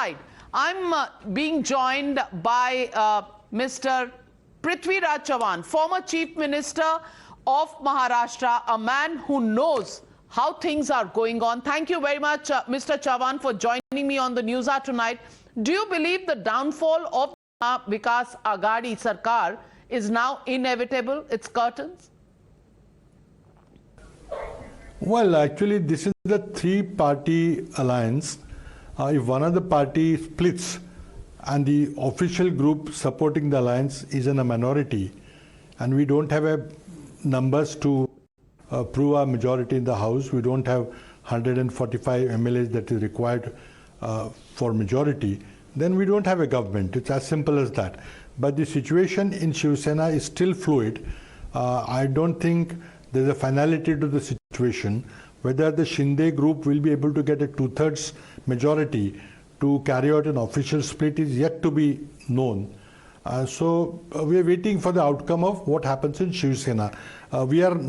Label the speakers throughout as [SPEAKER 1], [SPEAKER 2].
[SPEAKER 1] side, I'm being joined by Mr. Prithviraj Chavan, former Chief Minister of Maharashtra, a man who knows how things are going on. Thank you very much, Mr. Chavan, for joining me on the News Hour tonight. Do you believe the downfall of Vikas Aghadi Sarkar is now inevitable? It's curtains?
[SPEAKER 2] Well, actually, this is the three-party alliance. If one of the parties splits and the official group supporting the alliance is in a minority, and we don't have numbers to prove our majority in the House, we don't have 145 MLAs that is required for majority, then we don't have a government. It's as simple as that. But the situation in Shiv Sena is still fluid. I don't think there's a finality to the situation. Whether the Shinde group will be able to get a 2/3 majority to carry out an official split is yet to be known. So we are waiting for the outcome of what happens in Shiv Sena. We will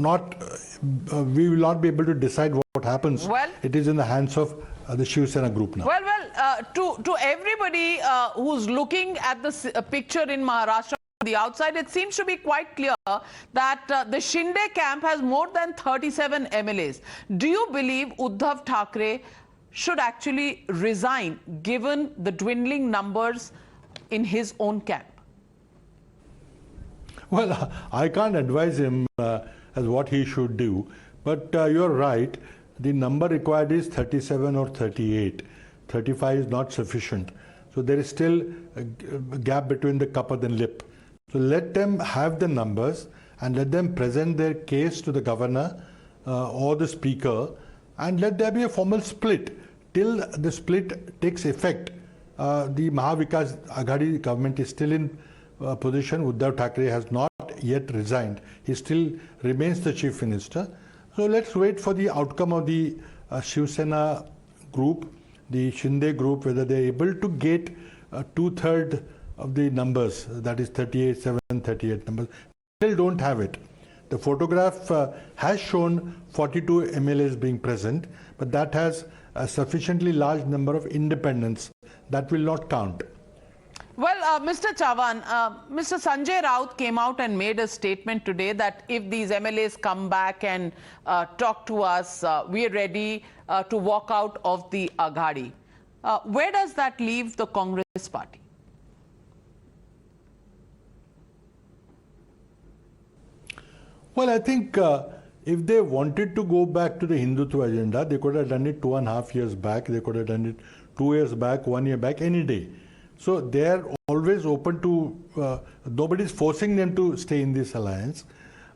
[SPEAKER 2] not be able to decide what happens. Well, it is in the hands of the Shiv Sena group now.
[SPEAKER 1] To everybody who's looking at the picture in Maharashtra from the outside, it seems to be quite clear that the Shinde camp has more than 37 MLAs. Do you believe Uddhav Thackeray should actually resign given the dwindling numbers in his own camp?
[SPEAKER 2] Well, I can't advise him as what he should do, but you're right. The number required is 37 or 38. 35 is not sufficient. So there is still a gap between the cup and the lip. So let them have the numbers and let them present their case to the governor or the speaker, and let there be a formal split. Till the split takes effect, the Maha Vikas Aghadi government is still in position. Uddhav Thackeray has not yet resigned. He still remains the chief minister. So let's wait for the outcome of the Shiv Sena group, the Shinde group, whether they're able to get 2/3 of the numbers, that is 38, 7, 38 numbers. Still don't have it. The photograph has shown 42 MLAs being present, but that has a sufficiently large number of independents. That will not count.
[SPEAKER 1] Well, Mr. Chavan, Mr. Sanjay Raut came out and made a statement today that if these MLAs come back and talk to us, we are ready to walk out of the Aghadi. Where does that leave the Congress party?
[SPEAKER 2] Well, I think if they wanted to go back to the Hindutva agenda, they could have done it 2.5 years back. They could have done it 2 years back, 1 year back, any day. So they are always open to, nobody is forcing them to stay in this alliance.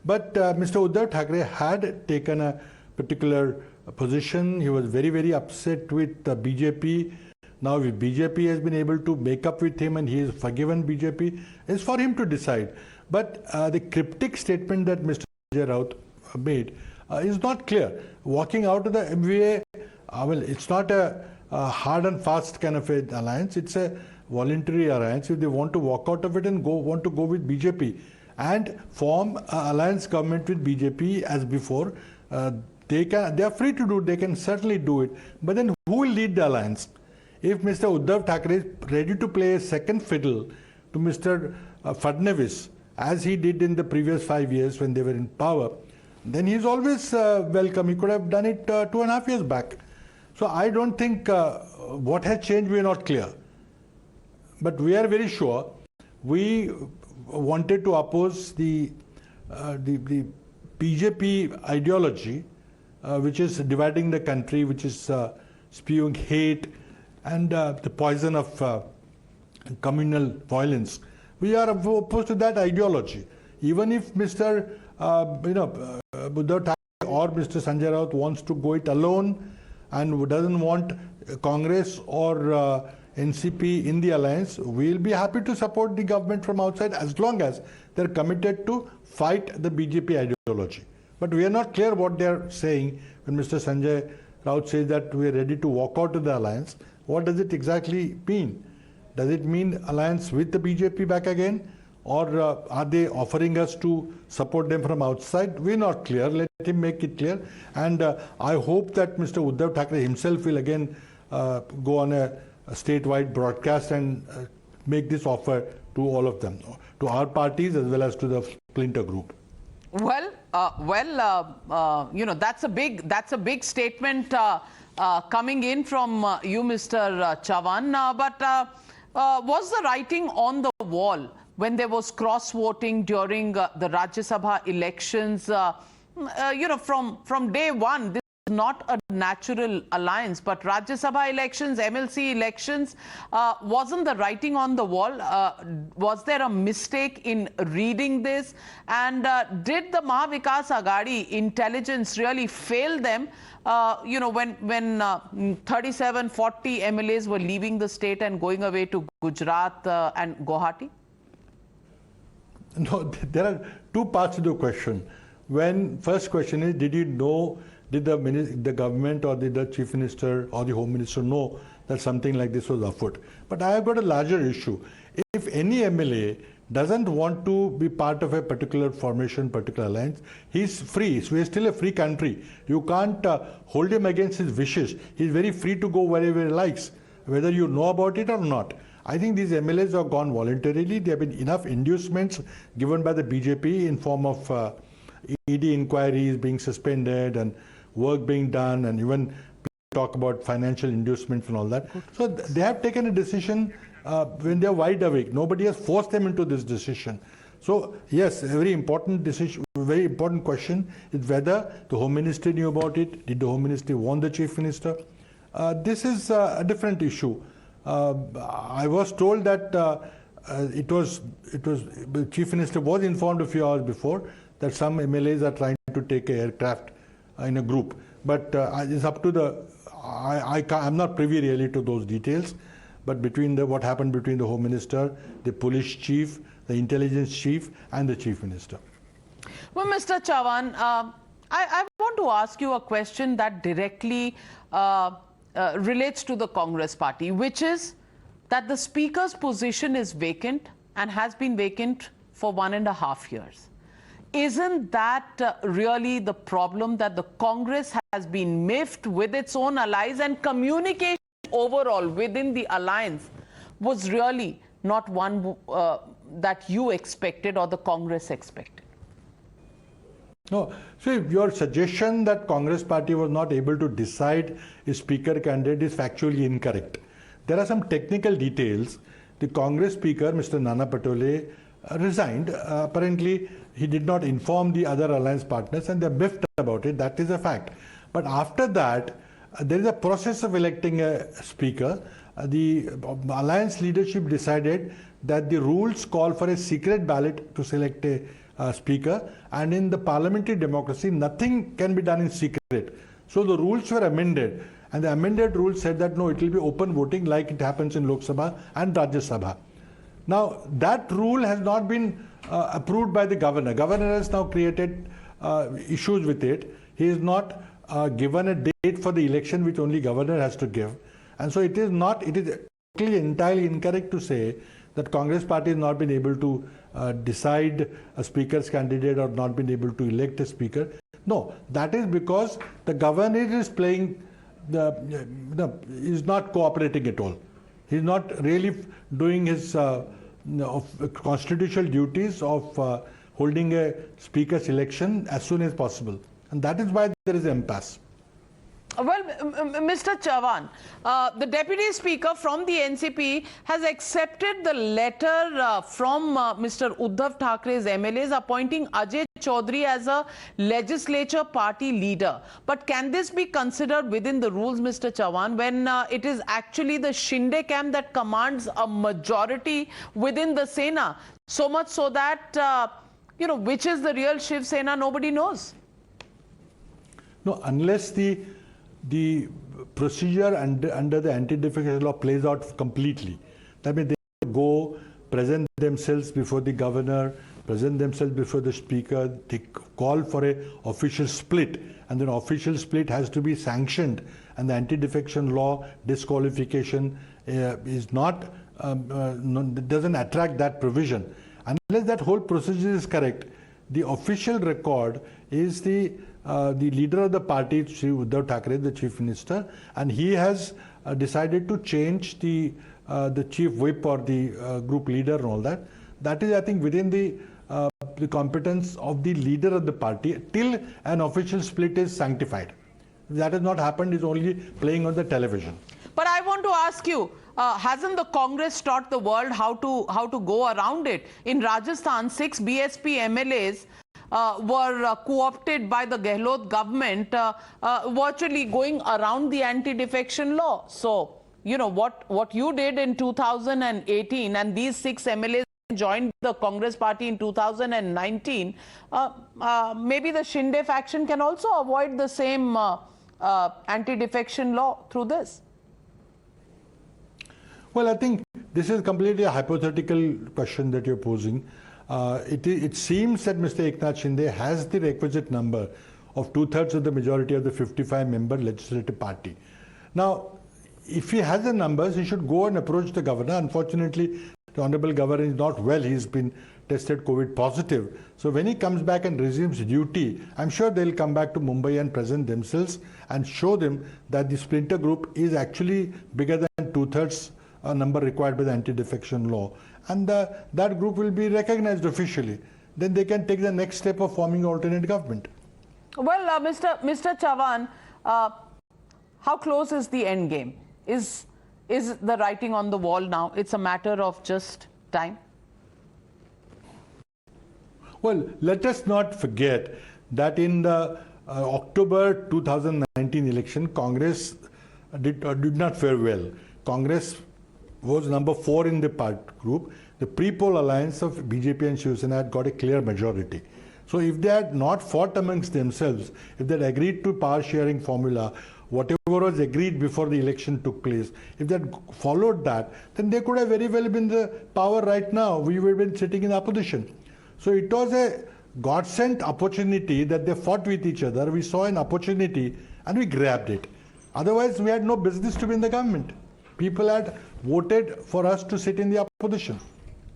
[SPEAKER 2] But Mr. Uddhav Thackeray had taken a particular position. He was very, very upset with BJP. Now if BJP has been able to make up with him and he has forgiven BJP, it's for him to decide. But the cryptic statement that Mr. Raut made is not clear. Walking out of the MVA, well, it's not a hard and fast kind of an alliance. It's a voluntary alliance. If they want to walk out of it and want to go with BJP and form an alliance government with BJP as before, they are free to do it. They can certainly do it. But then who will lead the alliance? If Mr. Uddhav Thackeray is ready to play a second fiddle to Mr. Fadnavis, as he did in the previous 5 years when they were in power, then he's always welcome. He could have done it 2.5 years back. So I don't think what has changed, we are not clear. But we are very sure we wanted to oppose the BJP ideology, which is dividing the country, which is spewing hate and the poison of communal violence. We are opposed to that ideology. Even if Mr. Uddhav Thackeray or Mr. Sanjay Raut wants to go it alone and doesn't want Congress or NCP in the alliance, we will be happy to support the government from outside as long as they're committed to fight the BJP ideology. But we are not clear what they're saying when Mr. Sanjay Raut says that we are ready to walk out of the alliance. What does it exactly mean? Does it mean alliance with the BJP back again? Or are they offering us to support them from outside? We're not clear. Let him make it clear. And I hope that Mr. Uddhav Thackeray himself will again go on a statewide broadcast and make this offer to all of them, to our parties as well as to the splinter group.
[SPEAKER 1] Well, that's a big statement coming in from you, Mr. Chavan. But was the writing on the wall when there was cross voting during the Rajya Sabha elections? From day one, this is not a natural alliance, but Rajya Sabha elections, MLC elections, wasn't the writing on the wall? Was there a mistake in reading this? And did the Maha Vikas Aghadi intelligence really fail them, when 37, 40 MLAs were leaving the state and going away to Gujarat and Guwahati?
[SPEAKER 2] No, there are two parts to the question. First question is, did the government or did the chief minister or the home minister know that something like this was afoot? But I have got a larger issue. If any MLA doesn't want to be part of a particular formation, particular alliance, he's free. So we're still a free country. You can't hold him against his wishes. He's very free to go wherever he likes, whether you know about it or not. I think these MLAs have gone voluntarily. There have been enough inducements given by the BJP in form of ED inquiries being suspended and work being done, and even talk about financial inducements and all that. So they have taken a decision when they are wide awake. Nobody has forced them into this decision. So yes, a very important decision, very important question is whether the Home Ministry knew about it. Did the Home Ministry warn the Chief Minister? This is a different issue. I was told that the Chief Minister was informed a few hours before that some MLAs are trying to take an aircraft in a group. But it's up to I'm not privy really to those details. But what happened between the Home Minister, the police chief, the intelligence chief, and the Chief Minister.
[SPEAKER 1] Well, Mr. Chavan, I want to ask you a question that directly relates to the Congress party, which is that the Speaker's position is vacant and has been vacant for 1.5 years. Isn't that really the problem, that the Congress has been miffed with its own allies, and communication overall within the alliance was really not one that you expected or the Congress expected?
[SPEAKER 2] No. So your suggestion that Congress party was not able to decide a speaker candidate is factually incorrect. There are some technical details. The Congress speaker, Mr. Nana Patole, resigned. Apparently, he did not inform the other alliance partners and they're miffed about it. That is a fact. But after that, there is a process of electing a speaker. The alliance leadership decided that the rules call for a secret ballot to select a speaker, and in the parliamentary democracy, nothing can be done in secret. So the rules were amended, and the amended rules said that no, it will be open voting like it happens in Lok Sabha and Rajya Sabha. Now, that rule has not been approved by the governor. Governor has now created issues with it. He is not given a date for the election, which only governor has to give. And so it is entirely incorrect to say that Congress party has not been able to decide a speaker's candidate or not been able to elect a speaker. No, that is because the governor is is not cooperating at all. He is not really doing his constitutional duties of holding a speaker's election as soon as possible. And that is why there is impasse.
[SPEAKER 1] Well, Mr. Chavan, the Deputy Speaker from the NCP has accepted the letter from Mr. Uddhav Thackeray's MLAs appointing Ajay Chaudhary as a legislature party leader. But can this be considered within the rules, Mr. Chavan, when it is actually the Shinde camp that commands a majority within the Sena? So much so that, which is the real Shiv Sena, nobody knows.
[SPEAKER 2] No, unless the procedure under the anti-defection law plays out completely. That means they go, present themselves before the governor, present themselves before the speaker, they call for a official split, and then official split has to be sanctioned, and the anti-defection law disqualification is not, doesn't attract that provision. Unless that whole procedure is correct, the official record is the the leader of the party, Shri Uddhav Thackeray, the chief minister, and he has decided to change the chief whip or the group leader and all that. That is, I think, within the competence of the leader of the party till an official split is sanctified. That has not happened, is only playing on the television.
[SPEAKER 1] But I want to ask you, hasn't the Congress taught the world how to go around it? In Rajasthan, 6 BSP MLAs were co-opted by the Gehlot government, virtually going around the anti-defection law. So, you know, what you did in 2018 and these 6 MLAs joined the Congress party in 2019, maybe the Shinde faction can also avoid the same anti-defection law through this.
[SPEAKER 2] Well, I think this is completely a hypothetical question that you're posing. It seems that Mr. Eknath Shinde has the requisite number of 2/3 of the majority of the 55-member legislative party. Now, if he has the numbers, he should go and approach the governor. Unfortunately, the Honorable Governor is not well. He's been tested COVID positive. So when he comes back and resumes duty, I'm sure they'll come back to Mumbai and present themselves and show them that the splinter group is actually bigger than 2/3 number required by the anti-defection law. And that group will be recognized officially. Then they can take the next step of forming an alternate government.
[SPEAKER 1] Well, Mr. Chavan, how close is the end game? Is the writing on the wall now? It's a matter of just time?
[SPEAKER 2] Well, let us not forget that in the October 2019 election, Congress did not fare well. Congress was number 4 in the group. The pre-poll alliance of BJP and Shiv Sena had got a clear majority. So if they had not fought amongst themselves, if they had agreed to power sharing formula, whatever was agreed before the election took place, if they had followed that, then they could have very well been the power right now. We would have been sitting in opposition. So it was a God-sent opportunity that they fought with each other. We saw an opportunity and we grabbed it. Otherwise, we had no business to be in the government. People had voted for us to sit in the opposition.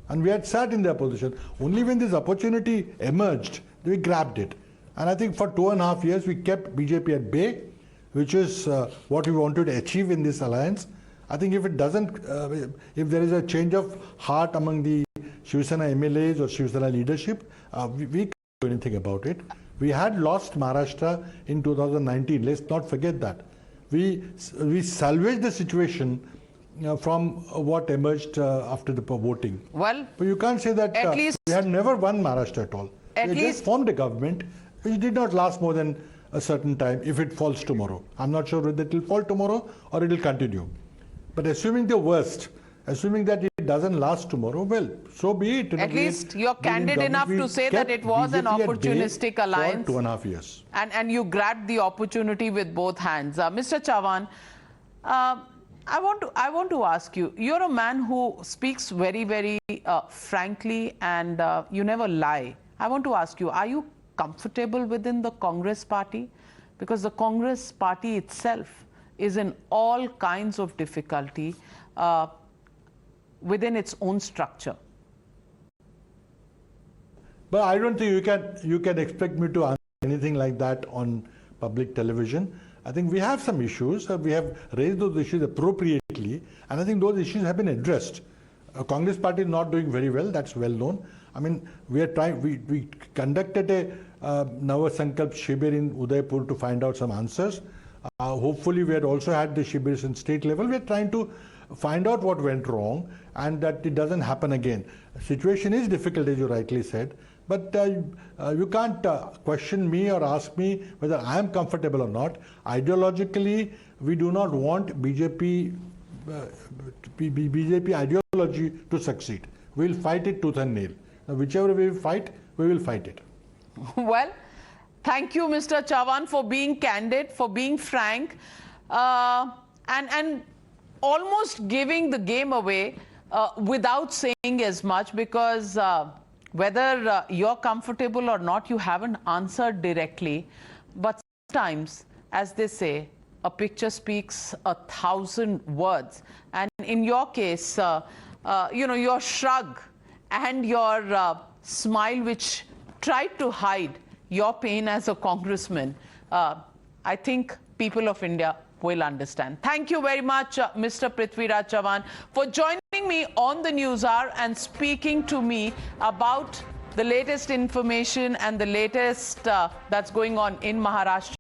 [SPEAKER 2] And we had sat in the opposition. Only when this opportunity emerged, we grabbed it. And I think for 2.5 years, we kept BJP at bay, which is what we wanted to achieve in this alliance. I think if it doesn't, if there is a change of heart among the Shiv Sena MLAs or Shiv Sena leadership, we can't do anything about it. We had lost Maharashtra in 2019. Let's not forget that. We salvaged the situation from what emerged after the voting.
[SPEAKER 1] Well,
[SPEAKER 2] but you can't say that
[SPEAKER 1] at least
[SPEAKER 2] we had never won Maharashtra at all. We just formed a government which did not last more than a certain time if it falls tomorrow. I'm not sure whether it will fall tomorrow or it will continue. But assuming the worst, assuming that it doesn't last tomorrow, well, so be it.
[SPEAKER 1] At least you're candid enough to say that it was an opportunistic alliance.
[SPEAKER 2] For 2.5 years.
[SPEAKER 1] And you grabbed the opportunity with both hands. Mr. Chavan, I want to ask you, you're a man who speaks very, very frankly and you never lie. I want to ask you, are you comfortable within the Congress party? Because the Congress party itself is in all kinds of difficulty within its own structure.
[SPEAKER 2] But I don't think you can expect me to answer anything like that on public television. I think we have some issues. We have raised those issues appropriately, and I think those issues have been addressed. Congress party is not doing very well. That's well known. I mean, we are trying. We conducted a Nava Sankalp Shibir in Udaipur to find out some answers. Hopefully, we had also had the Shibirs in state level. We are trying to find out what went wrong and that it doesn't happen again. The situation is difficult, as you rightly said. But you can't question me or ask me whether I am comfortable or not. Ideologically, we do not want BJP ideology to succeed. We will fight it tooth and nail. Now, whichever we fight, we will fight it.
[SPEAKER 1] Well, thank you, Mr. Chavan, for being candid, for being frank, and almost giving the game away without saying as much, because whether you're comfortable or not, you haven't answered directly. But sometimes, as they say, a picture speaks 1,000 words. And in your case, you know, your shrug and your smile, which tried to hide your pain as a congressman, I think people of India will understand. Thank you very much, Mr. Prithviraj Chavan, for joining me on the News Hour and speaking to me about the latest information and the latest that's going on in Maharashtra.